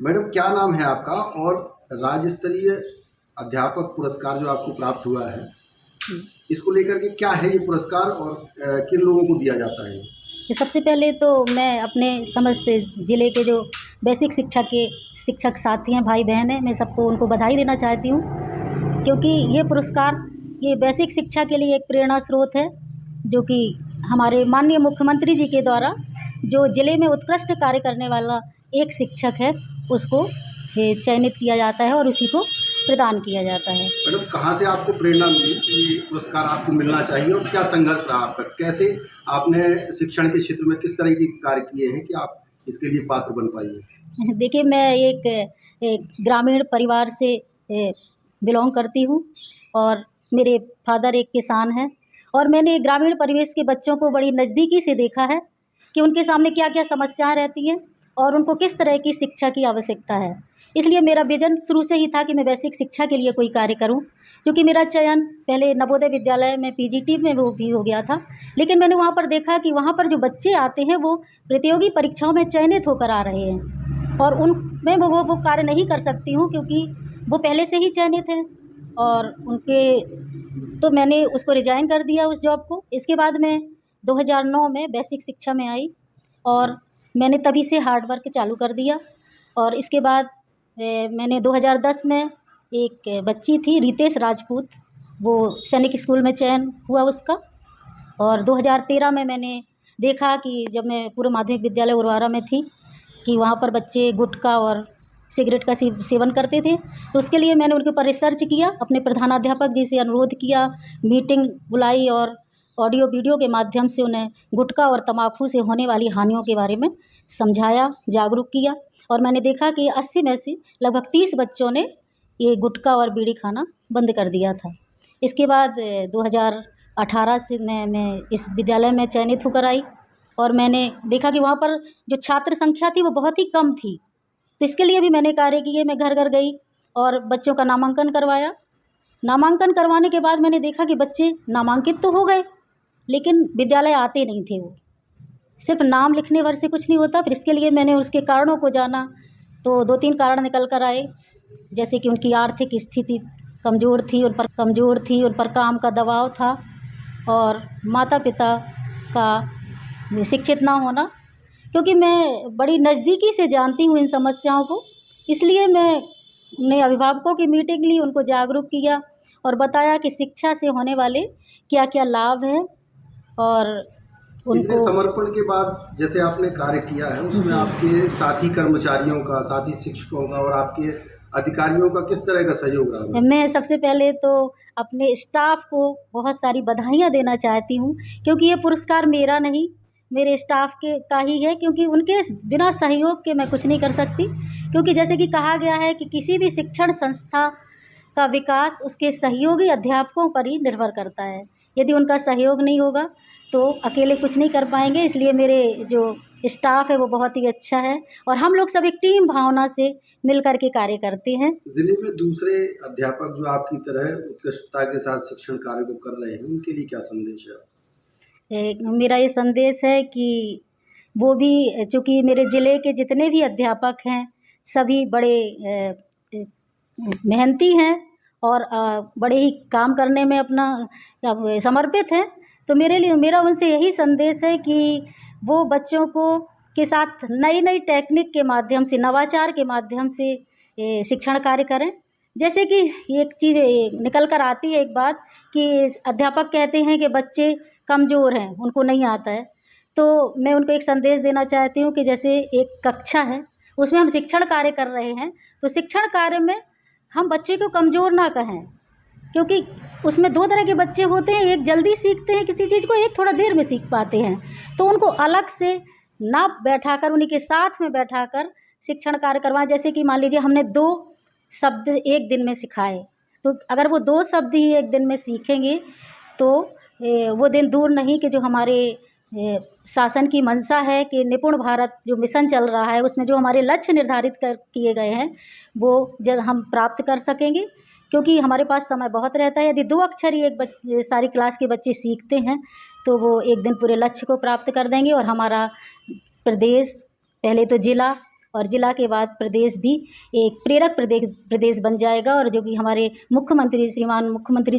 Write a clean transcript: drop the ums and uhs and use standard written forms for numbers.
Madam क्या नाम है आपका और राज्य स्तरीय अध्यापक पुरस्कार जो आपको प्राप्त हुआ है, इसको लेकर के क्या है ये पुरस्कार और किन लोगों को दिया जाता है? ये सबसे पहले तो मैं अपने समस्त ज़िले के जो बेसिक शिक्षा के शिक्षक साथी हैं, भाई बहन हैं, मैं सबको उनको बधाई देना चाहती हूँ, क्योंकि ये पुरस्कार ये बेसिक शिक्षा के लिए एक प्रेरणा स्रोत है, जो कि हमारे माननीय मुख्यमंत्री जी के द्वारा जो ज़िले में उत्कृष्ट कार्य करने वाला एक शिक्षक है, उसको चयनित किया जाता है और उसी को प्रदान किया जाता है। मैडम कहाँ से आपको प्रेरणा मिली कि ये पुरस्कार आपको मिलना चाहिए और क्या संघर्ष रहा आपका? कैसे आपने शिक्षण के क्षेत्र में किस तरह के कार्य किए हैं कि आप इसके लिए पात्र बन पाई हैं? देखिए, मैं एक ग्रामीण परिवार से बिलोंग करती हूँ और मेरे फादर एक किसान हैं और मैंने ग्रामीण परिवेश के बच्चों को बड़ी नज़दीकी से देखा है कि उनके सामने क्या-क्या समस्याएं रहती हैं और उनको किस तरह की शिक्षा की आवश्यकता है। इसलिए मेरा विज़न शुरू से ही था कि मैं बेसिक शिक्षा के लिए कोई कार्य करूं, क्योंकि मेरा चयन पहले नवोदय विद्यालय में पीजीटी में वो भी हो गया था, लेकिन मैंने वहाँ पर देखा कि वहाँ पर जो बच्चे आते हैं वो प्रतियोगी परीक्षाओं में चयनित होकर आ रहे हैं और उनमें वो कार्य नहीं कर सकती हूँ, क्योंकि वो पहले से ही चयनित हैं और उनके तो मैंने उसको रिज़ाइन कर दिया उस जॉब को। इसके बाद मैं 2009 में बेसिक शिक्षा में आई और मैंने तभी से हार्ड वर्क चालू कर दिया और इसके बाद मैंने 2010 में एक बच्ची थी रितेश राजपूत, वो सैनिक स्कूल में चयन हुआ उसका और 2013 में मैंने देखा कि जब मैं पूर्व माध्यमिक विद्यालय उरवारा में थी कि वहाँ पर बच्चे गुटखा और सिगरेट का सेवन करते थे, तो उसके लिए मैंने उनके ऊपर रिसर्च किया, अपने प्रधानाध्यापक जी से अनुरोध किया, मीटिंग बुलाई और ऑडियो वीडियो के माध्यम से उन्हें गुटखा और तम्बाकू से होने वाली हानियों के बारे में समझाया, जागरूक किया और मैंने देखा कि 80 में से लगभग 30 बच्चों ने ये गुटखा और बीड़ी खाना बंद कर दिया था। इसके बाद 2018 से मैं इस विद्यालय में चयनित होकर आई और मैंने देखा कि वहाँ पर जो छात्र संख्या थी वो बहुत ही कम थी, तो इसके लिए भी मैंने कार्य किए। मैं घर घर गई और बच्चों का नामांकन करवाया। नामांकन करवाने के बाद मैंने देखा कि बच्चे नामांकित तो हो गए, लेकिन विद्यालय आते नहीं थे। वो सिर्फ नाम लिखने भर से कुछ नहीं होता। फिर इसके लिए मैंने उसके कारणों को जाना, तो 2-3 कारण निकल कर आए, जैसे कि उनकी आर्थिक स्थिति कमज़ोर थी, उन पर काम का दबाव था और माता पिता का शिक्षित ना होना, क्योंकि मैं बड़ी नज़दीकी से जानती हूँ इन समस्याओं को, इसलिए मैंने अभिभावकों की मीटिंग ली, उनको जागरूक किया और बताया कि शिक्षा से होने वाले क्या-क्या लाभ हैं और इतने उनको समर्पण के बाद जैसे आपने कार्य किया है, उसमें आपके साथी कर्मचारियों का, साथी शिक्षकों का और आपके अधिकारियों का किस तरह का सहयोग रहा? मैं सबसे पहले तो अपने स्टाफ को बहुत सारी बधाइयाँ देना चाहती हूँ, क्योंकि ये पुरस्कार मेरा नहीं, मेरे स्टाफ के का ही है, क्योंकि उनके बिना सहयोग के मैं कुछ नहीं कर सकती। क्योंकि जैसे कि कहा गया है कि किसी भी शिक्षण संस्था का विकास उसके सहयोगी अध्यापकों पर ही निर्भर करता है। यदि उनका सहयोग नहीं होगा तो अकेले कुछ नहीं कर पाएंगे। इसलिए मेरे जो स्टाफ है वो बहुत ही अच्छा है और हम लोग सब एक टीम भावना से मिल कर के कार्य करते हैं। जिले में दूसरे अध्यापक जो आपकी तरह उत्कृष्टता के साथ शिक्षण कार्य को कर रहे हैं, उनके लिए क्या संदेश है? मेरा ये संदेश है कि वो भी, चूँकि मेरे ज़िले के जितने भी अध्यापक हैं सभी बड़े मेहनती हैं और बड़े ही काम करने में अपना समर्पित हैं, तो मेरा उनसे यही संदेश है कि वो बच्चों को के साथ नई-नई टेक्निक के माध्यम से, नवाचार के माध्यम से शिक्षण कार्य करें। जैसे कि एक चीज़ निकल कर आती है एक बात कि अध्यापक कहते हैं कि बच्चे कमज़ोर हैं, उनको नहीं आता है, तो मैं उनको एक संदेश देना चाहती हूँ कि जैसे एक कक्षा है, उसमें हम शिक्षण कार्य कर रहे हैं, तो शिक्षण कार्य में हम बच्चे को कमज़ोर ना कहें, क्योंकि उसमें 2 तरह के बच्चे होते हैं, एक जल्दी सीखते हैं किसी चीज़ को, एक थोड़ा देर में सीख पाते हैं। तो उनको अलग से ना बैठाकर, उन्हीं के साथ में बैठाकर शिक्षण कार्य करवाएं। जैसे कि मान लीजिए हमने 2 शब्द एक दिन में सिखाए, तो अगर वो 2 शब्द ही एक दिन में सीखेंगे तो वो दिन दूर नहीं कि जो हमारे शासन की मंशा है कि निपुण भारत जो मिशन चल रहा है, उसमें जो हमारे लक्ष्य निर्धारित किए गए हैं वो जब हम प्राप्त कर सकेंगे, क्योंकि हमारे पास समय बहुत रहता है। यदि 2 अक्षर ही सारी क्लास के बच्चे सीखते हैं तो वो एक दिन पूरे लक्ष्य को प्राप्त कर देंगे और हमारा प्रदेश, पहले तो जिला और जिला के बाद प्रदेश भी एक प्रेरक प्रदेश बन जाएगा, और जो कि हमारे मुख्यमंत्री श्रीमान मुख्यमंत्री